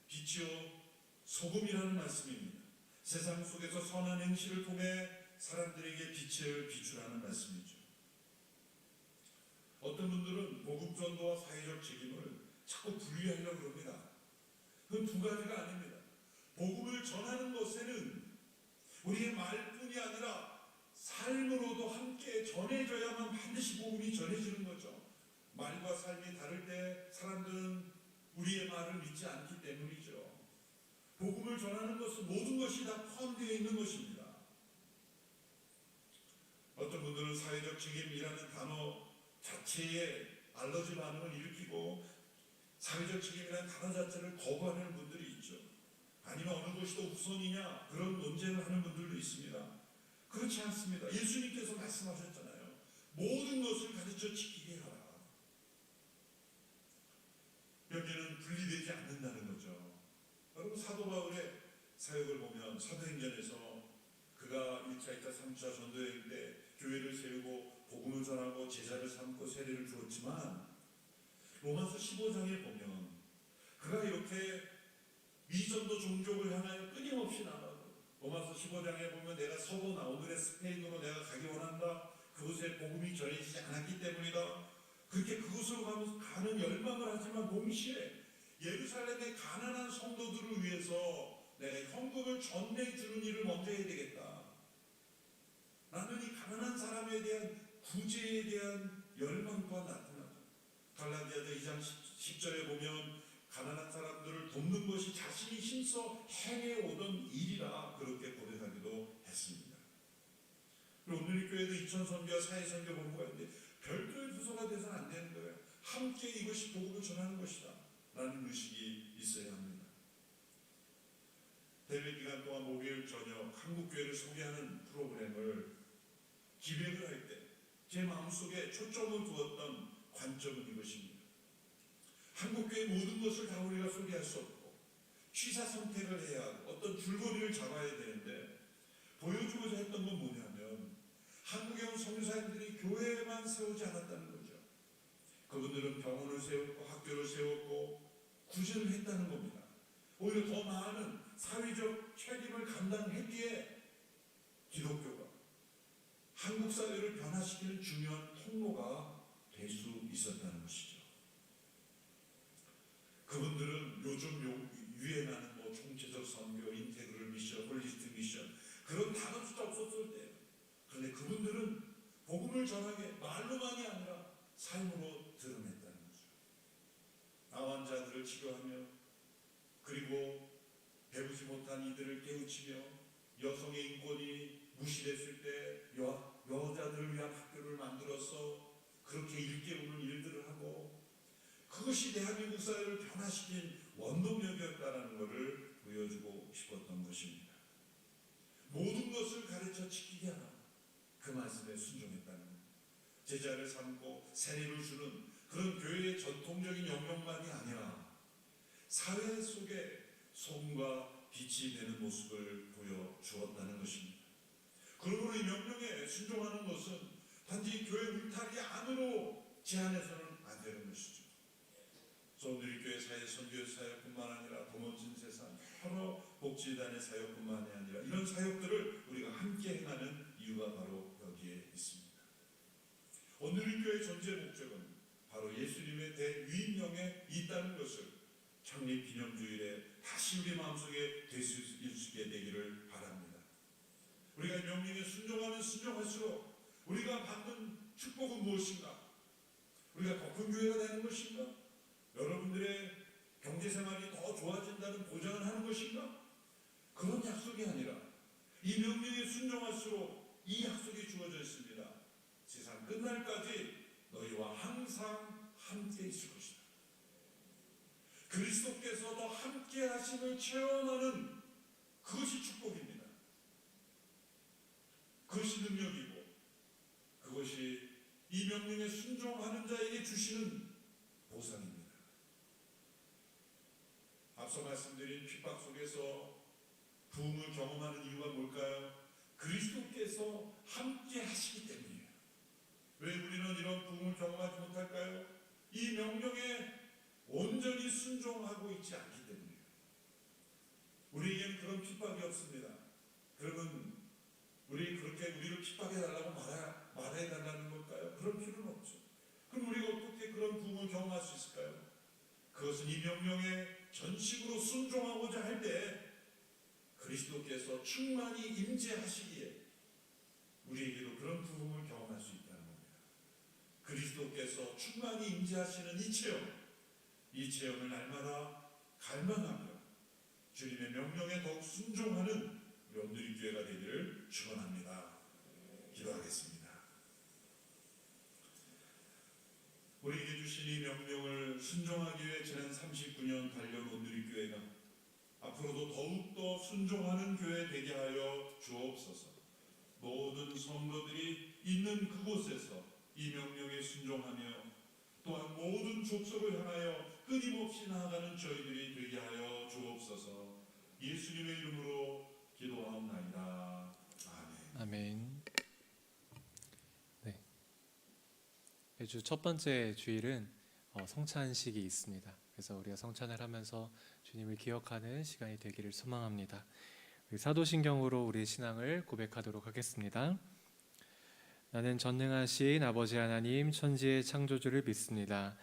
빛이요 소금이라는 말씀입니다. 세상 속에서 선한 행실을 통해 사람들에게 빛을 비추라는 말씀이죠. 어떤 분들은 복음 전도와 사회적 책임을 자꾸 분리하려고 합니다. 그건 두 가지가 아닙니다. 복음을 전하는 것에는 우리의 말뿐이 아니라 삶으로도 함께 전해져야만 반드시 복음이 전해지는 거죠. 말과 삶이 다를 때 사람들은 우리의 말을 믿지 않기 때문이죠. 복음을 전하는 것은 모든 것이 다 포함되어 있는 것입니다. 어떤 분들은 사회적 책임이라는 단어 자체에 알러지 반응을 일으키고 사회적 책임이라는 단어 자체를 거부하는 분들이 있죠. 아니면 어느 것이 더 우선이냐 그런 논쟁을 하는 분들도 있습니다. 그렇지 않습니다. 예수님께서 말씀하셨잖아요. 모든 것을 가르쳐 지키게 하라. 여기는 분리되지 않는다는 거죠. 여러분 사도 바울의 사역을 보면 사도행전에서 그가 1차, 2차, 3차 전도여행 때 교회를 세우고 복음을 전하고 제자를 삼고 세례를 주었지만 로마서 15장에 보면 그가 이렇게 미전도 종족을 향하여 끊임없이 나가고 로마서 15장에 보면 내가 서거나 오늘의 스페인으로 내가 가기 원한다. 그곳에 복음이 전해지지 않았기 때문이다. 그렇게 그곳으로 가는 열망을 하지만 동시에 예루살렘의 가난한 성도들을 위해서 내가 현금을 전내주는 일을 먼저 해야 되겠다. 나는 이 가난한 사람에 대한 구제에 대한 열망과 나타나죠. 갈라디아서 2장 10절에 보면 가난한 사람들을 돕는 것이 자신이 힘써 행해오던 일이라 그렇게 고백하기도 했습니다. 그리고 오늘 교회도 이천선교와 사회선교 본부가 있는데 별도의 부서가 돼서는 안 되는 거예요. 함께 이것이 복음을 전하는 것이다 라는 의식이 있어야 합니다. 대회 기간 동안 목요일 저녁 한국교회를 소개하는 프로그램을 기획을 할 때 제 마음속에 초점을 두었던 관점은 이것입니다. 한국교회 모든 것을 다 우리가 소개할 수 없고 취사 선택을 해야 하고 어떤 줄거리를 잡아야 되는데 보여주고자 했던 건 뭐냐면 한국에 온 선교사님들이 교회만 세우지 않았다는 거죠. 그분들은 병원을 세웠고 학교를 세웠고 구제를 했다는 겁니다. 오히려 더 많은 사회적 책임을 감당했기에 기독교가 한국 사회를 변화시키는 중요한 통로가 될 수 있었다는 것이죠. 그분들은 요즘 유행하는 총체적 선교, 인테그럴 미션, 홀리스틱 미션 그런 단어조차 없었을 때예요. 그런데 그분들은 복음을 전하게 말로만이 아니라 삶으로 드러냈다는 거죠. 나환자들을 치료하며 그리고 배우지 못한 이들을 깨우치며 여성의 인권이 무시됐을 때 여자들을 위한 학교를 만들어서 그렇게 일깨우는 일들을 하고 그것이 대한민국 사회를 변화시킨 원동력이었다는 것을 보여주고 싶었던 것입니다. 모든 것을 가르쳐 지키게 하라. 그 말씀에 순종했다는 것. 제자를 삼고 세례를 주는 그런 교회의 전통적인 영역만이 아니라 사회 속에 소금과 빛이 되는 모습을 보여주었다는 것입니다. 그러므로 이 명령에 순종하는 것은 단지 교회 울타리 안으로 제한해서는 안 되는 것이죠. 온누리교회 사회 선교 사역뿐만 아니라 더 멋진 세상 여러 복지단의 사역뿐만이 아니라 이런 사역들을 우리가 함께 행하는 이유가 바로 여기에 있습니다. 온누리교회의 존재 목적은 바로 예수님의 대위임령에 있다는 것을 창립 기념주일에 다시 우리 마음속에 되실 수 있게 되기를 바랍니다. 우리가 이 명령에 순종하면 순종할수록 우리가 받는 축복은 무엇인가? 우리가 더 큰 교회가 되는 것인가? 여러분들의 경제생활이 더 좋아진다는 보장을 하는 것인가? 그런 약속이 아니라 이 명령에 순종할수록 이 약속이 주어져 있습니다. 세상 끝날까지 너희와 항상 함께 있을 것이다. 그리스도께서 더 함께 하심을 체험하는 그것이 축복입니다. 그것이 능력이고 그것이 이 명령에 순종하는 자에게 주시는 보상입니다. 앞서 말씀드린 핍박 속에서 부흥을 경험하는 이유가 뭘까요? 그리스도께서 함께 하시기 때문이에요. 왜 우리는 이런 부흥을 경험하지 못할까요? 이 명령에 온전히 순종하고 있지 않기 때문이에요. 우리에게는 그런 핍박이 없습니다. 그러면 우리를 핍박해달라고 말해달라는 걸까요? 그런 필요는 없죠. 그럼 우리가 어떻게 그런 부흥을 경험할 수 있을까요? 그것은 이 명령에 전식으로 순종하고자 할 때 그리스도께서 충만히 임재하시기에 우리에게도 그런 부흥을 경험할 수 있다는 겁니다. 그리스도께서 충만히 임재하시는 이 체험을 날마다 갈망하며 주님의 명령에 더욱 순종하는 우리 온누리교회가 되기를 축원합니다. 기도하겠습니다. 우리에게 주신 이 명령을 순종하기 위해 지난 39년 달려온 온누리교회가 앞으로도 더욱더 순종하는 교회 되게 하여 주옵소서. 모든 성도들이 있는 그곳에서 이 명령에 순종하며 또한 모든 족속을 향하여 끊임없이 나아가는 저희들이 되게 하여 주옵소서. 예수님의 이름으로 기도하옵나이다. 아멘. 아멘. 네. 매주 첫 번째 주일은 성찬식이 있습니다. 그래서 우리가 성찬을 하면서 주님을 기억하는 시간이 되기를 소망합니다. 사도신경으로 우리의 신앙을 고백하도록 하겠습니다. 나는 전능하신 아버지 하나님 천지의 창조주를 믿습니다.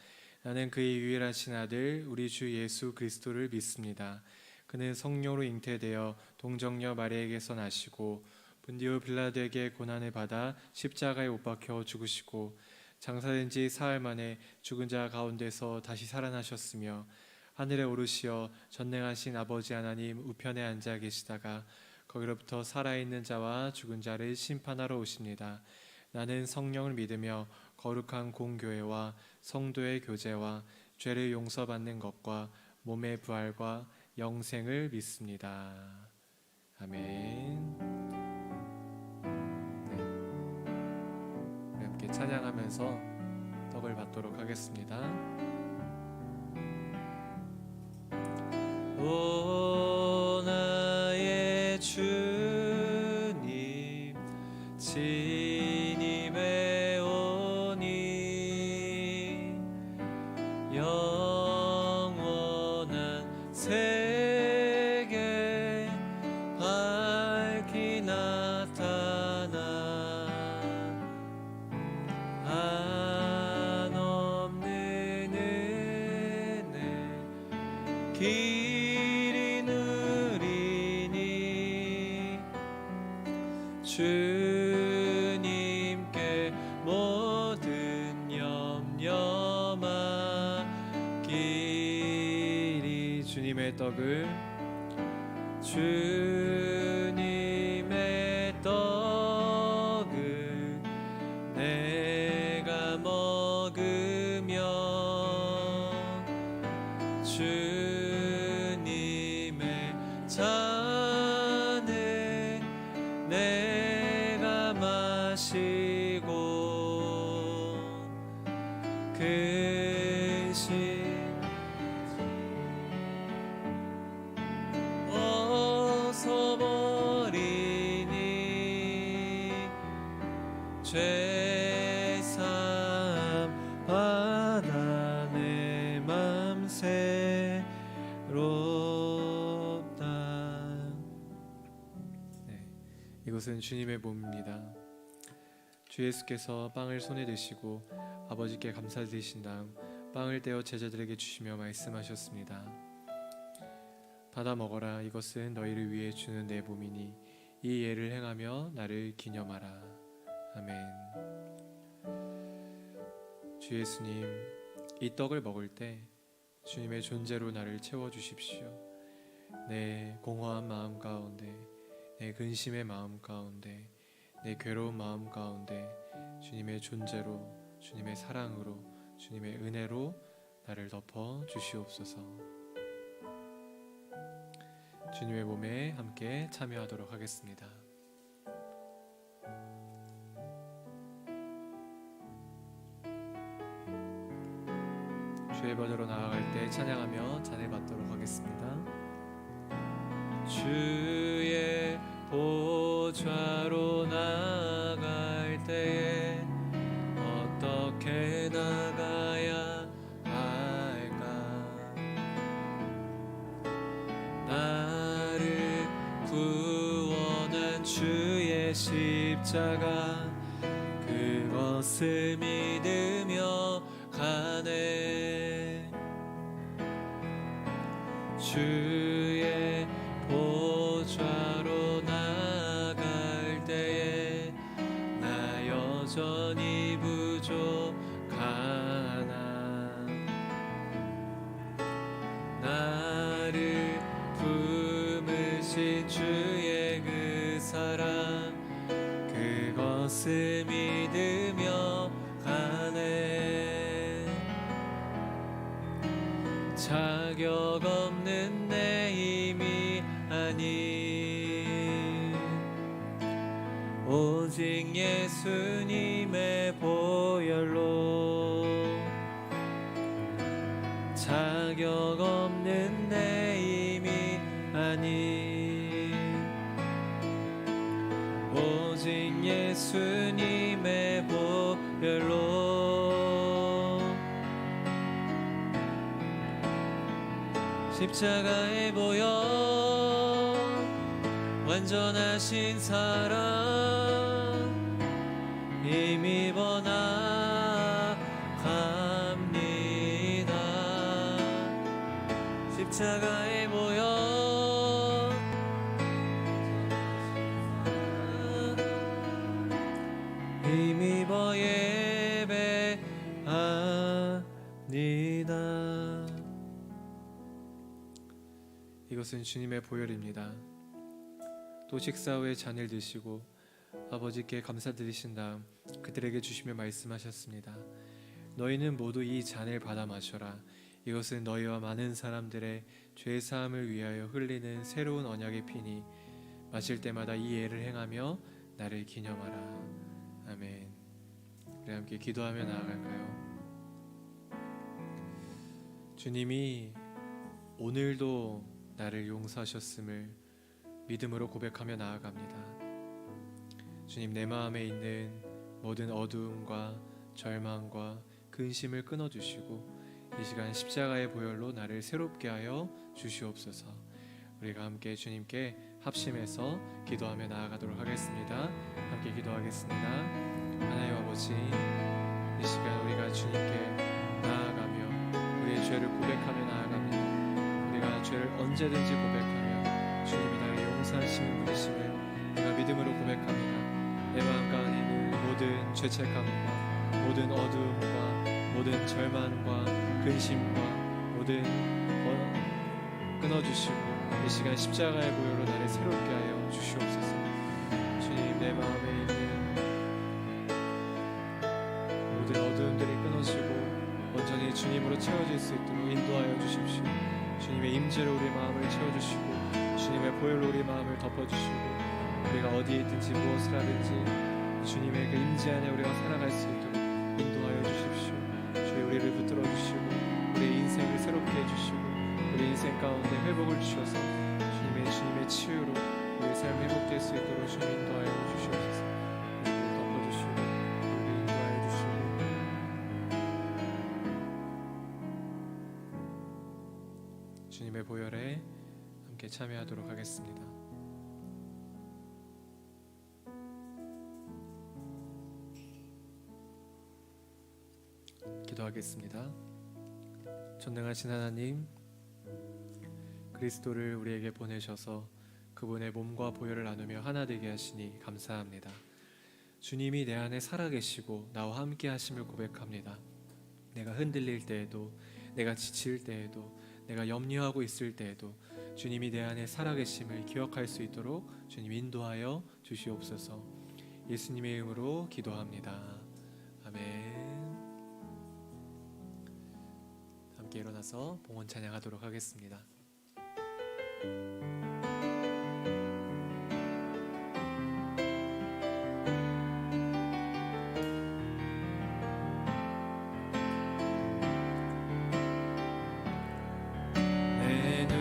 나는 그의 유일하신 아들 우리 주 예수 그리스도를 믿습니다. 그는 성령으로 잉태되어 동정녀 마리아에게서 나시고 본디오 빌라도에게 고난을 받아 십자가에 못 박혀 죽으시고 장사된 지 사흘 만에 죽은 자 가운데서 다시 살아나셨으며 하늘에 오르시어 전능하신 아버지 하나님 우편에 앉아 계시다가 거기로부터 살아있는 자와 죽은 자를 심판하러 오십니다. 나는 성령을 믿으며 거룩한 공교회와 성도의 교제와 죄를 용서받는 것과 몸의 부활과 영생을 믿습니다. 아멘. 네. 우리 함께 찬양하면서 떡을 받도록 하겠습니다. 오 나의 주님 진임의 오니 영원한 세계 밝히 나타나 한없는 은혜 길이 누리니 주님께 모든 염려 맡기리. 주님의 떡을 내가 먹으며 주님의 잔을 죄사함 받아 내 맘 새롭다. 네, 이것은 주님의 몸입니다. 주 예수께서 빵을 손에 드시고 아버지께 감사드리신 다음 빵을 떼어 제자들에게 주시며 말씀하셨습니다. 받아 먹어라. 이것은 너희를 위해 주는 내 몸이니 이 예를 행하며 나를 기념하라. 아멘. 주 예수님, 이 떡을 먹을 때 주님의 존재로 나를 채워주십시오. 내 공허한 마음 가운데, 내 근심의 마음 가운데, 내 괴로운 마음 가운데 주님의 존재로, 주님의 사랑으로, 주님의 은혜로 나를 덮어 주시옵소서. 주님의 몸에 함께 참여하도록 하겠습니다. 주의 보좌로 나아갈 때 찬양하며 잔을 받도록 하겠습니다. 주의 보좌로 나아갈 때에 어떻게 나가야 할까? 나를 구원한 주의 십자가, 그것을 믿으며 가네. 주의 보좌로 나갈 때에 나 여전히 부족하나. 나를 품으신 주의 그 사랑, 그것을 믿으며 가네. 자격 없는 내 힘이 아닌 오직 예수님의 보혈로, 자격 없는 내 힘이 아닌 오직 예수님의 보혈로, 십자가에 보여 완전하신 사랑 힘입어 나갑니다. 십자가에 모여 힘입어 예배합니다. 이것은 주님의 보혈입니다. 또 식사 후에 잔을 드시고 아버지께 감사드리신 다음 그들에게 주시며 말씀하셨습니다. 너희는 모두 이 잔을 받아 마셔라. 이것은 너희와 많은 사람들의 죄 사함을 위하여 흘리는 새로운 언약의 피니 마실 때마다 이 예를 행하며 나를 기념하라. 아멘. 우리 함께 기도하며 나아갈까요? 주님이 오늘도 나를 용서하셨음을 믿음으로 고백하며 나아갑니다. 주님, 내 마음에 있는 모든 어두움과 절망과 근심을 끊어주시고 이 시간 십자가의 보혈로 나를 새롭게 하여 주시옵소서. 우리가 함께 주님께 합심해서 기도하며 나아가도록 하겠습니다. 함께 기도하겠습니다. 하나님 아버지, 이 시간 우리가 주님께 나아가며 우리의 죄를 고백하며 나아갑니다. 우리가 죄를 언제든지 고백하며 주님이 나를 용서하시는 분이심을 우리가 믿음으로 고백합니다. 내 마음 가운데 있는 모든 죄책감과 모든 어두움과 모든 절망과 근심과 모든 끊어주시고 이 시간 십자가의 보혈로 나를 새롭게 하여 주시옵소서. 주님, 내 마음에 있는 모든 어두움들이 끊어지고 온전히 주님으로 채워질 수 있도록 인도하여 주십시오. 주님의 임재로 우리 마음을 채워주시고 주님의 보혈로 우리 마음을 덮어주시고 우리가 어디에 있든지 무엇을 하든지 주님의 그 임재 안에 우리가 살아갈 수 있도록 인도하여 주십시오. 주의 우리를 붙들어 주시고 우리의 인생을 새롭게 해주시고 우리 인생 가운데 회복을 주셔서 주님의 치유로 우리의 삶이 회복될 수 있도록 주님 인도하여 주시옵소서. 우리를 덮어주시고 주님의 보혈에 함께 참여하도록 하겠습니다. 기도하겠습니다. 전능하신 하나님, 그리스도를 우리에게 보내셔서 그분의 몸과 보혈을 나누며 하나 되게 하시니 감사합니다. 주님이 내 안에 살아계시고 나와 함께 하심을 고백합니다. 내가 흔들릴 때에도, 내가 지칠 때에도, 내가 염려하고 있을 때에도 주님이 내 안에 살아계심을 기억할 수 있도록 주님 인도하여 주시옵소서. 예수님의 이름으로 기도합니다. 아멘. 함께 일어나서 봉헌 찬양하도록 하겠습니다. 내 눈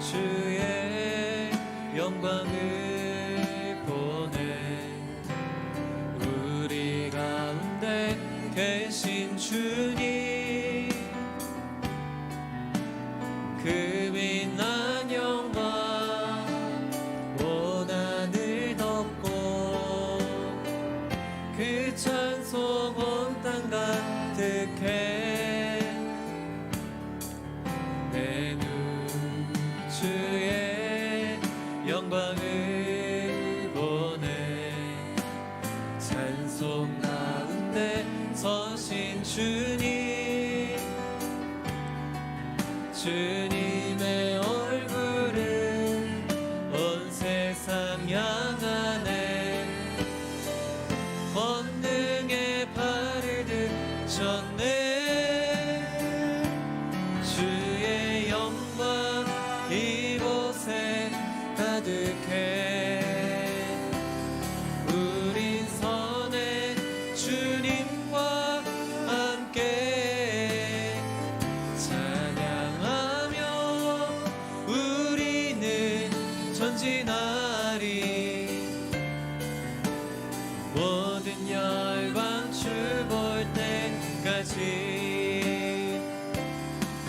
주의 영광을 보내 우리 가운데 계신 주님 그 빛난 영광 온 하늘 덮고 그 찬송 온 땅 가득해 내 눈 주의 영광을 보내 찬송 가운데 서신 주님 주님의 얼굴을 온 세상 향하네 권능의 발을 드셨네 주의 영광 이곳에 가득해 우린 선해 주님과 함께 찬양하며 우리는 전진하리 모든 열방 주 볼 때까지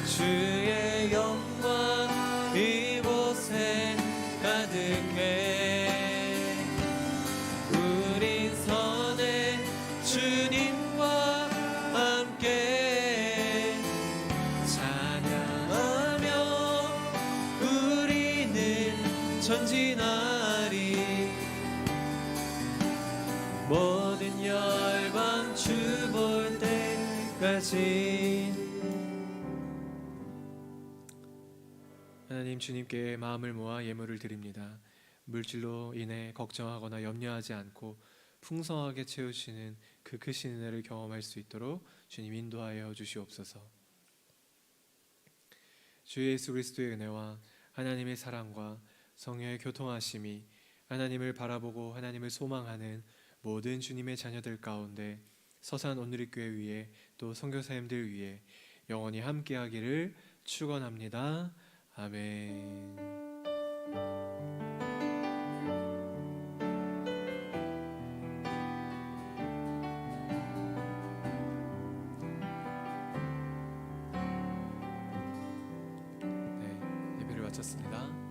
주의 영광 이곳에 가득해 우린 선해 주님과 함께 찬양하며 우리는 전진하리 모든 열방 주 볼 때까지 하나님, 주님께 마음을 모아 예물을 드립니다. 물질로 인해 걱정하거나 염려하지 않고 풍성하게 채우시는 그 크신 은혜를 경험할 수 있도록 주님 인도하여 주시옵소서. 주 예수 그리스도의 은혜와 하나님의 사랑과 성령의 교통하심이 하나님을 바라보고 하나님을 소망하는 모든 주님의 자녀들 가운데 서산 온누리교회 위에 또 선교사님들 위에 영원히 함께하기를 축원합니다. 아멘. 네, 예배를 마쳤습니다.